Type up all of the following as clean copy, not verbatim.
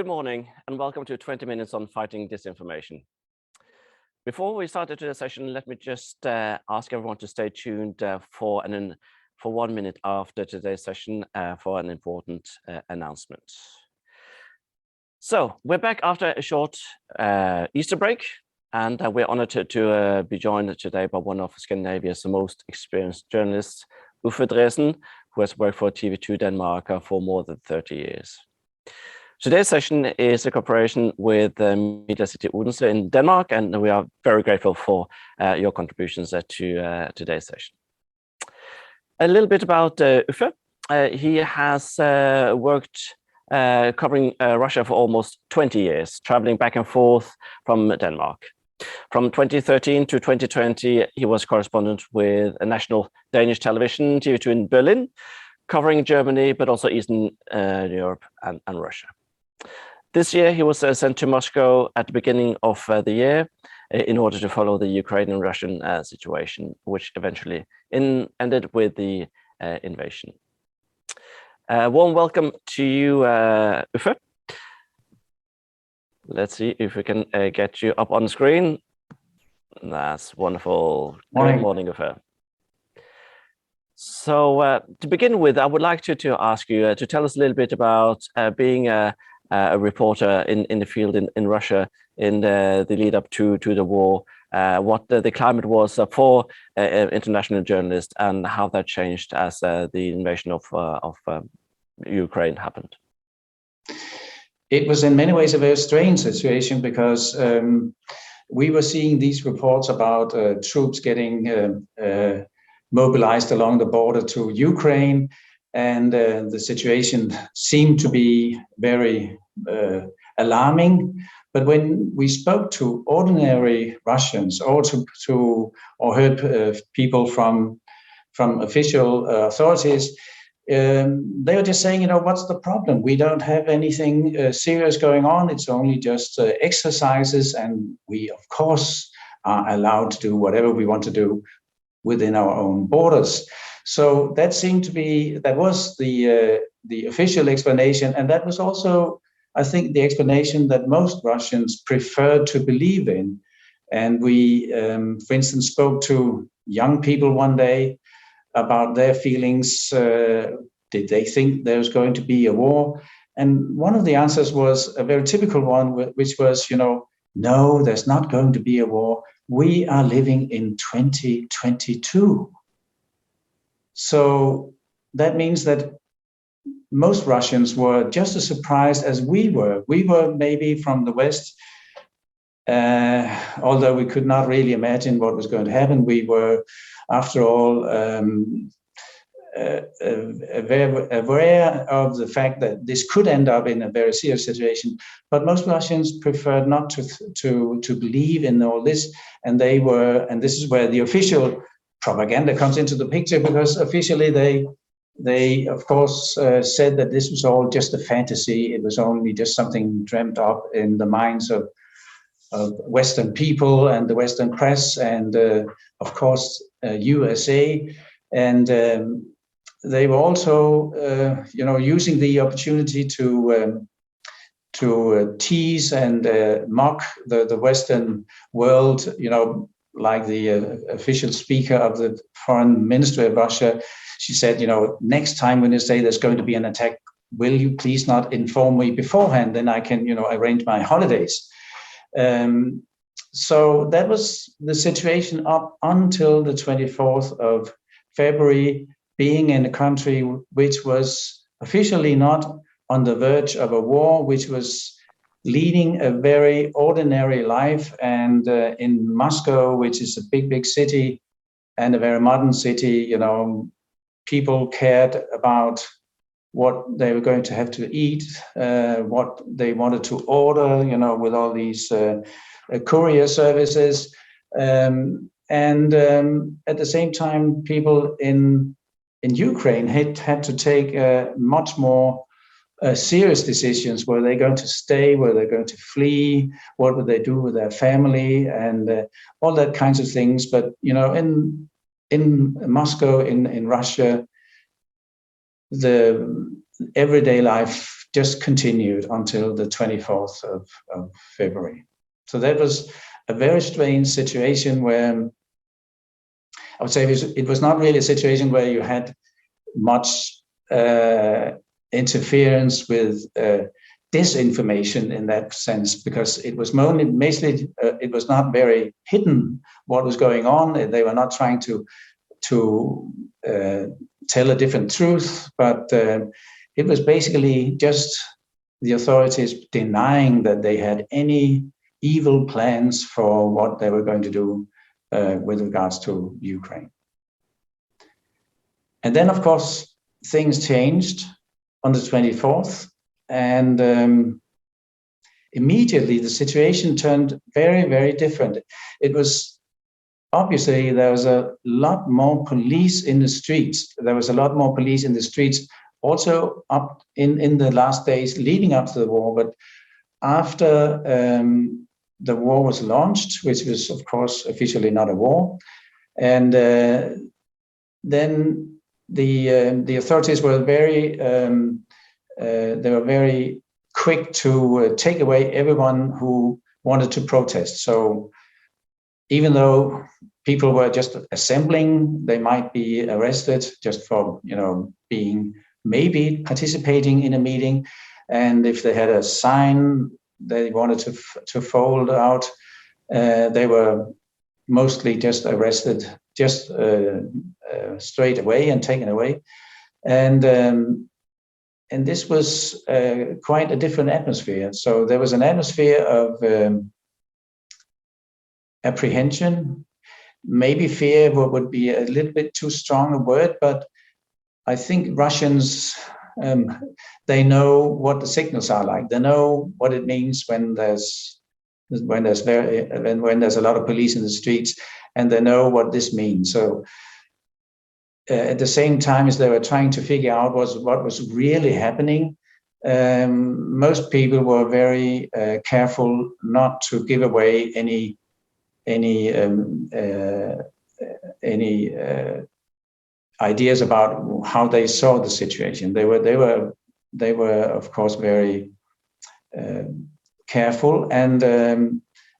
Good morning and welcome to 20 Minutes on Fighting Disinformation. Before we start today's session, let me just ask everyone to stay tuned for 1 minute after today's session for an important announcement. So we're back after a short Easter break, and we're honored to be joined today by one of Scandinavia's most experienced journalists, Uffe Dreesen, who has worked for TV2 Denmark for more than 30 years. Today's session is a cooperation with Media City Bergen in Denmark, and we are very grateful for your contributions to today's session. A little bit about Uffe. He has worked covering Russia for almost 20 years, traveling back and forth from Denmark. From 2013 to 2020, he was correspondent with a national Danish television, TV2 in Berlin, covering Germany, but also Eastern Europe and Russia. This year, he was sent to Moscow at the beginning of the year in order to follow the Ukrainian-Russian situation, which eventually ended with the invasion. Warm welcome to you, Uffe. Let's see if we can get you up on the screen. That's wonderful. Good morning, Uffe. So to begin with, I would like to ask you to tell us a little bit about being a reporter in the field in Russia in the lead up to the war, what the climate was for international journalists and how that changed as the invasion of Ukraine happened. It was in many ways a very strange situation because we were seeing these reports about troops getting mobilized along the border to Ukraine, and the situation seemed to be very alarming. But when we spoke to ordinary Russians or heard people from official authorities, they were just saying, what's the problem? We don't have anything serious going on. It's only just exercises, and we, of course, are allowed to do whatever we want to do within our own borders. So that was the official explanation, and that was also, I think, the explanation that most Russians preferred to believe in. And we, for instance, spoke to young people one day about their feelings. Did they think there was going to be a war? And one of the answers was a very typical one, which was, no, there's not going to be a war. We are living in 2022. So that means that most Russians were just as surprised as we were. We were maybe from the West, although we could not really imagine what was going to happen. We were, after all, aware of the fact that this could end up in a very serious situation. But most Russians preferred not to believe in all this, and this is where the official propaganda comes into the picture, because officially they of course said that this was all just a fantasy. It was only just something dreamt up in the minds of Western people and the Western press, and of course USA, and they were also using the opportunity to tease and mock the Western world, like the official speaker of the foreign ministry of Russia. She said, next time when you say there's going to be an attack, will you please not inform me beforehand? Then I can, arrange my holidays. So that was the situation up until the 24th of February, being in a country which was officially not on the verge of a war, which was leading a very ordinary life. And in Moscow, which is a big city and a very modern city, people cared about what they were going to have to eat, what they wanted to order, with all these courier services. And at the same time, people in Ukraine had to take much more serious decisions. Were they going to stay? Were they going to flee? What would they do with their family? And all that kinds of things. But, in Moscow, in Russia, the everyday life just continued until the 24th of February. So that was a very strange situation where I would say it was not really a situation where you had much interference with disinformation in that sense, because it was mostly it was not very hidden what was going on. They were not trying to tell a different truth, but it was basically just the authorities denying that they had any evil plans for what they were going to do with regards to Ukraine. And then, of course, things changed on the 24th, and immediately the situation turned very, very different. It was obviously there was a lot more police in the streets. There was a lot more police in the streets also up in the last days leading up to the war. But after the war was launched, which was of course officially not a war, and then the authorities were very quick to take away everyone who wanted to protest. So even though people were just assembling, they might be arrested just for being maybe participating in a meeting, and if they had a sign they wanted to fold out, they were mostly just arrested just straight away and taken away, and this was quite a different atmosphere. So there was an atmosphere of apprehension, maybe fear would be a little bit too strong a word, but I think Russians, they know what the signals are like. They know what it means when there's a lot of police in the streets, and they know what this means. So at the same time as they were trying to figure out what was really happening, most people were very careful not to give away any ideas about how they saw the situation. They were of course very careful, and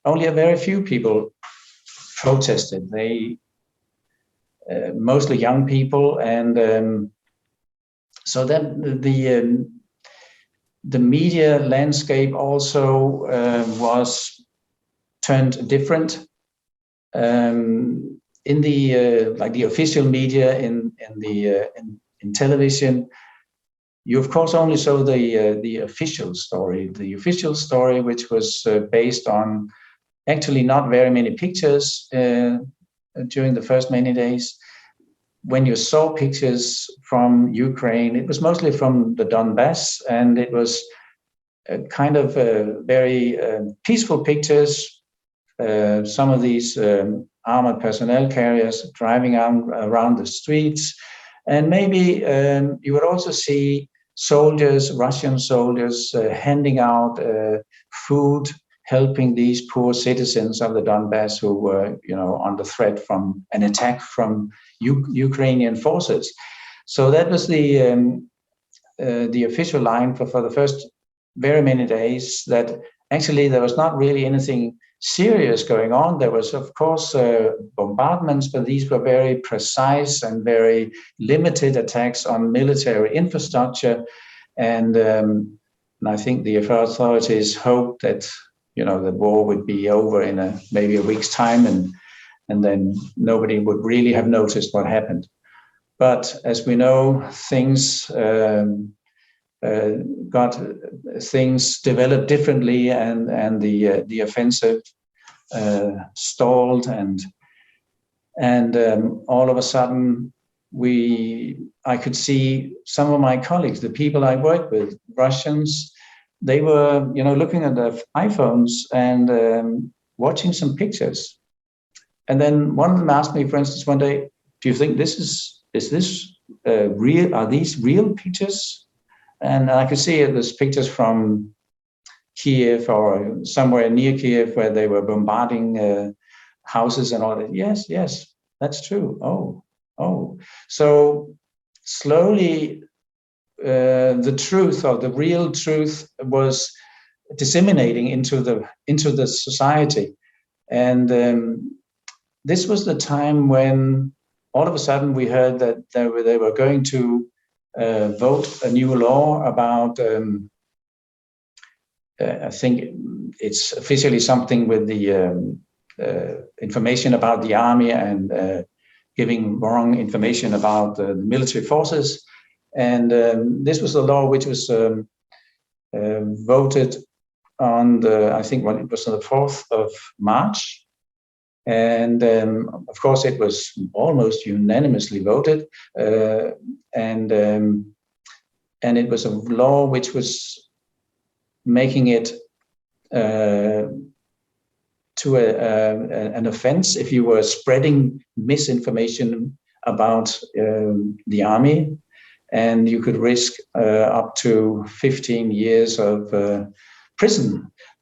only a very few people protested. They mostly young people, and so then the media landscape also was turned different. In the official media, in television, you of course only saw the official story, which was based on actually not very many pictures during the first many days. When you saw pictures from Ukraine, it was mostly from the Donbass, and it was kind of very peaceful pictures. Some of these armored personnel carriers driving around the streets, and maybe you would also see soldiers, Russian soldiers, handing out food, helping these poor citizens of the Donbass who were, under threat from an attack from Ukrainian forces. So that was the official line for the first very many days, that actually there was not really anything serious going on. There was, of course, bombardments, but these were very precise and very limited attacks on military infrastructure. And I think the authorities hoped that, the war would be over in maybe a week's time, and then nobody would really have noticed what happened. But as we know, things developed differently, and the offensive stalled, and all of a sudden I could see some of my colleagues, the people I worked with, Russians, they were looking at their iPhones and watching some pictures. And then one of them asked me, for instance, one day, "Do you think is this real? Are these real pictures?" And I could see it was pictures from Kiev or somewhere near Kiev where they were bombarding houses and all that. Yes, that's true. Oh. So slowly the truth, or the real truth, was disseminating into the society. And this was the time when all of a sudden we heard that they were going to vote a new law about, I think it's officially something with the information about the army and giving wrong information about the military forces. And this was a law which was voted on I think it was on the 4th of March. And of course, it was almost unanimously voted. And it was a law which was making it to an offense if you were spreading misinformation about the army, and you could risk up to 15 years of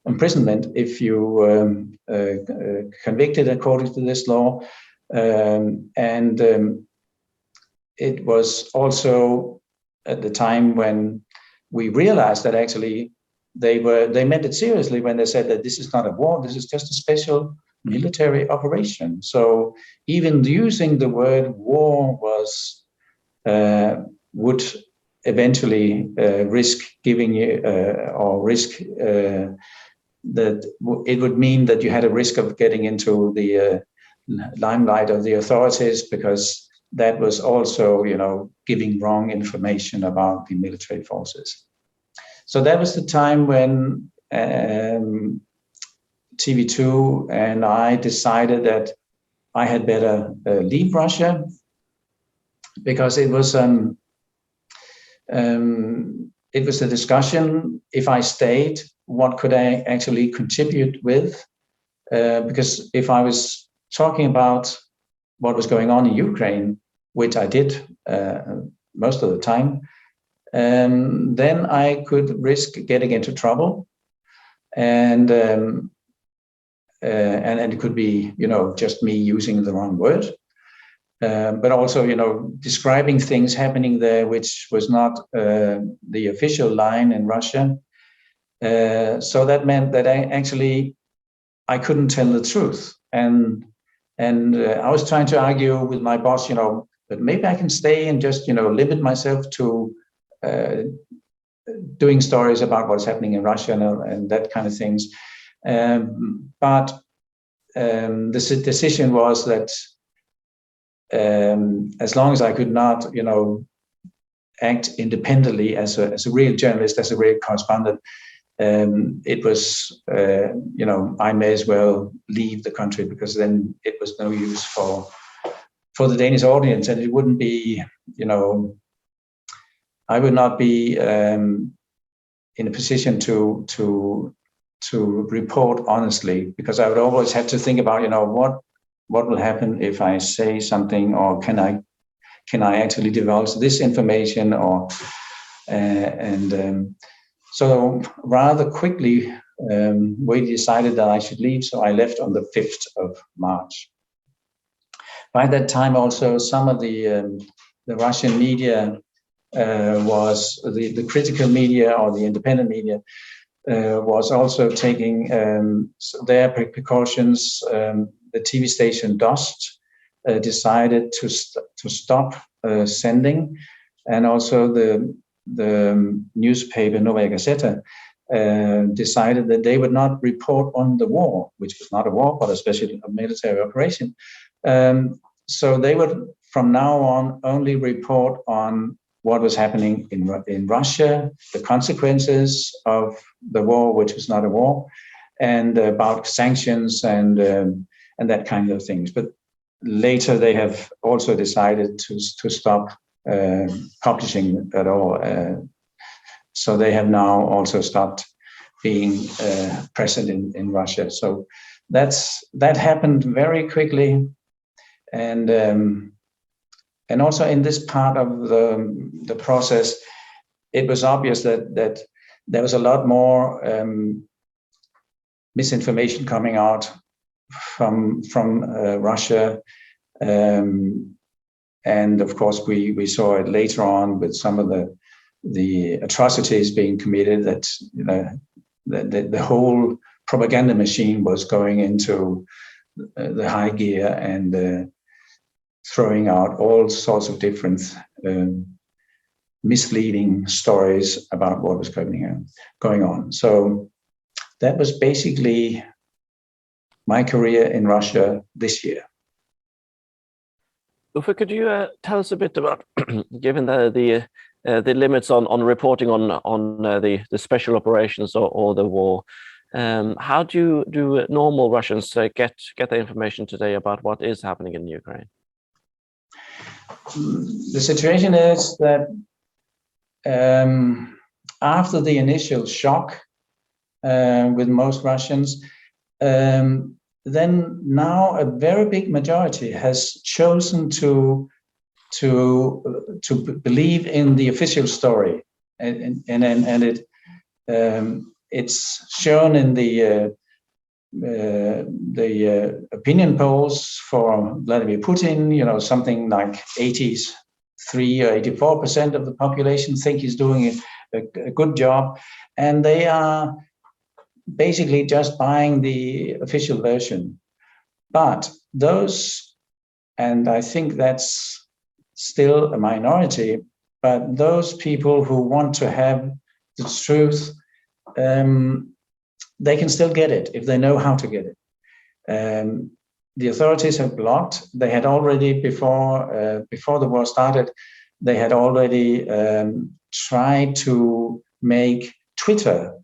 imprisonment if you convicted according to this law. It was also at the time when we realized that actually they meant it seriously when they said that this is not a war, this is just a special military operation. So even using the word war would eventually risk giving you or risk that it would mean that you had a risk of getting into the limelight of the authorities, because that was also, giving wrong information about the military forces. So that was the time when TV2 and I decided that I had better leave Russia, because it was a discussion. If I stayed, what could I actually contribute with? Because if I was talking about what was going on in Ukraine, which I did most of the time, then I could risk getting into trouble, and it could be, just me using the wrong word, but also, describing things happening there which was not the official line in Russia. So that meant that I couldn't tell the truth, and I was trying to argue with my boss, but maybe I can stay and just, limit myself to doing stories about what's happening in Russia and that kind of things. But the decision was that as long as I could not, act independently as a real journalist, as a real correspondent, it was, I may as well leave the country, because then it was no use for the Danish audience, and it wouldn't be, I would not be in a position to report honestly, because I would always have to think about, what will happen if I say something, or can I actually divulge this information, or so rather quickly we decided that I should leave. So I left on the 5th of March. By that time, also some of the Russian media was the critical media, or the independent media, was also taking their precautions. The TV station Dost decided to stop sending, and also the newspaper Novaya Gazeta decided that they would not report on the war, which was not a war, but especially a military operation. So they would, from now on, only report on what was happening in Russia, the consequences of the war, which was not a war, and about sanctions and that kind of things. But later they have also decided to stop publishing at all. So they have now also stopped being present in Russia. So that happened very quickly, and also in this part of the process, it was obvious that there was a lot more misinformation coming out from Russia, and of course we saw it later on with some of the the atrocities being committed, that the whole propaganda machine was going into the high gear and throwing out all sorts of different misleading stories about what was going on. So that was basically my career in Russia this year. Uffe, could you tell us a bit about, given the limits on reporting on the special operations or the war, how do normal Russians get the information today about what is happening in Ukraine? The situation is that after the initial shock with most Russians, then now a very big majority has chosen to believe in the official story, and it's shown in the opinion polls for Vladimir Putin. Something like 83 or 84% of the population think he's doing a good job, and they are basically just buying the official version. But those, and I think that's still a minority, but those people who want to have the truth, they can still get it if they know how to get it. The authorities have blocked. They had already, before the war started, they had already tried to make Twitter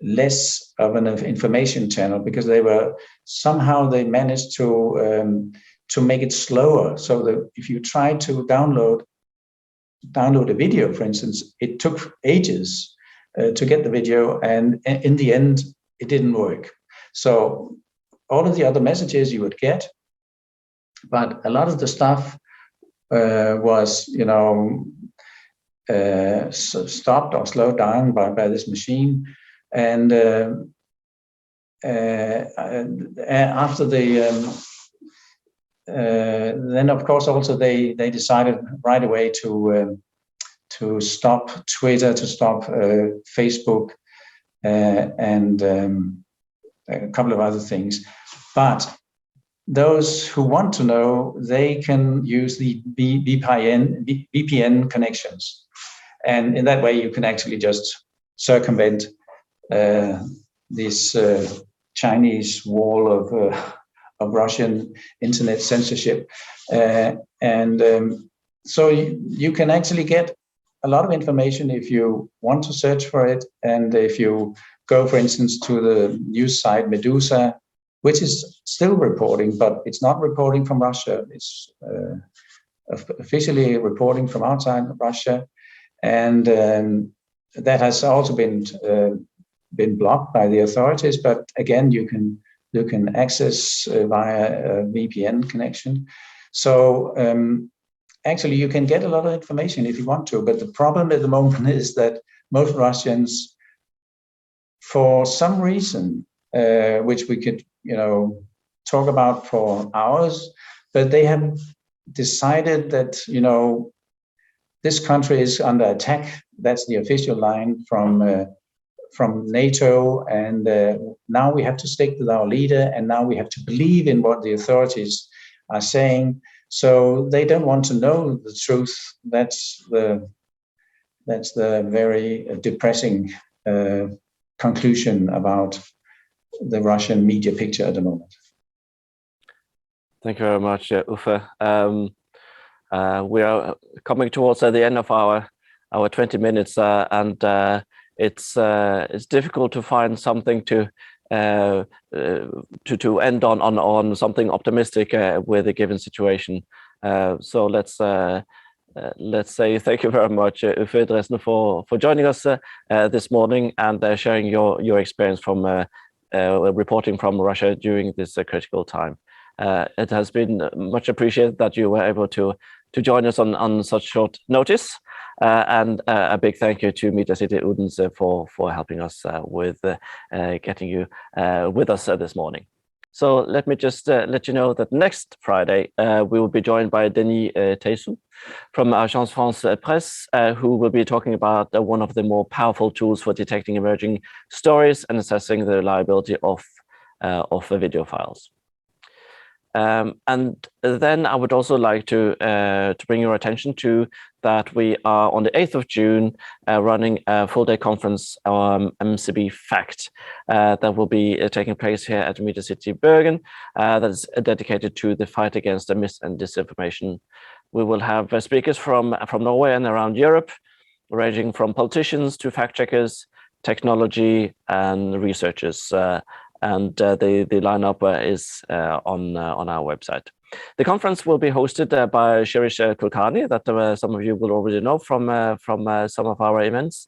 less of an information channel, because they managed to make it slower, so that if you try to download a video, for instance, it took ages to get the video, and in the end it didn't work. So all of the other messages you would get, but a lot of the stuff was stopped or slowed down by this machine. And after then of course also they decided right away to stop Twitter, to stop Facebook, and a couple of other things. But those who want to know, they can use the VPN connections, and in that way you can actually just circumvent this Chinese wall of Russian internet censorship, and so you can actually get a lot of information if you want to search for it. And if you go, for instance, to the news site Medusa, which is still reporting, but it's not reporting from Russia. It's officially reporting from outside Russia, and that has also been blocked by the authorities. But again, you can access via a VPN connection. So actually, you can get a lot of information if you want to. But the problem at the moment is that most Russians, for some reason, which we could talk about for hours, but they have decided that this country is under attack. That's the official line from NATO, and now we have to stick with our leader, and now we have to believe in what the authorities are saying. So they don't want to know the truth. That's the very depressing conclusion about the Russian media picture at the moment. Thank you very much, Uffe. We are coming towards the end of our 20 minutes, and it's difficult to find something to end on something optimistic with a given situation. So let's say thank you very much, Uffe Dreesen, for joining us this morning and sharing your experience from reporting from Russia during this critical time. It has been much appreciated that you were able to join us on such short notice, and a big thank you to Media City Odense for helping us with getting you with us this morning. So let me just let you know that next Friday, we will be joined by Denis Teisou from Agence France Presse, who will be talking about one of the more powerful tools for detecting emerging stories and assessing the reliability of video files. And then I would also like to bring your attention to that we are on the 8th of June running a full-day conference on MCB Fact that will be taking place here at Media City Bergen that is dedicated to the fight against the mis and disinformation. We will have speakers from Norway and around Europe, ranging from politicians to fact-checkers, technology and researchers. And the lineup is on our website. The conference will be hosted by Shirish Kulkarni, that some of you will already know from some of our events.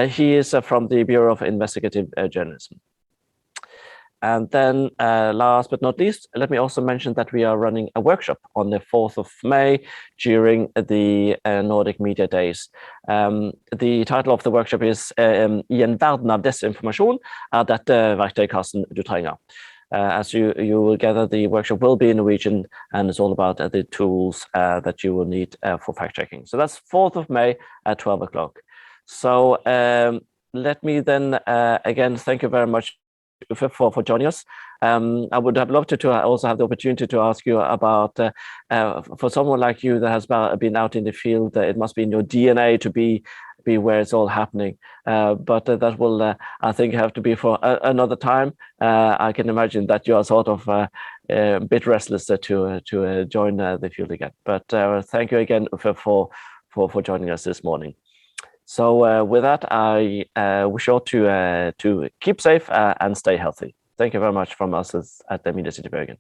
He is from the Bureau of Investigative Journalism. And then last but not least, let me also mention that we are running a workshop on the 4th of May during the Nordic Media Days. The title of the workshop is I en verden av desinformasjon dette verktøykassen du trenger. As you will gather, the workshop will be in Norwegian, and it's all about the tools that you will need for fact-checking. So that's 4th of May at 12 o'clock. So let me then again thank you very much, Uffe, for joining us. I would have loved to also have the opportunity to ask you about, for someone like you that has been out in the field, it must be in your DNA to be where it's all happening. But that will, I think, have to be for another time. I can imagine that you are sort of a bit restless to join the field again. But thank you again, Uffe, for joining us this morning. So with that, I wish you all to keep safe and stay healthy. Thank you very much from us at the Media City Bergen.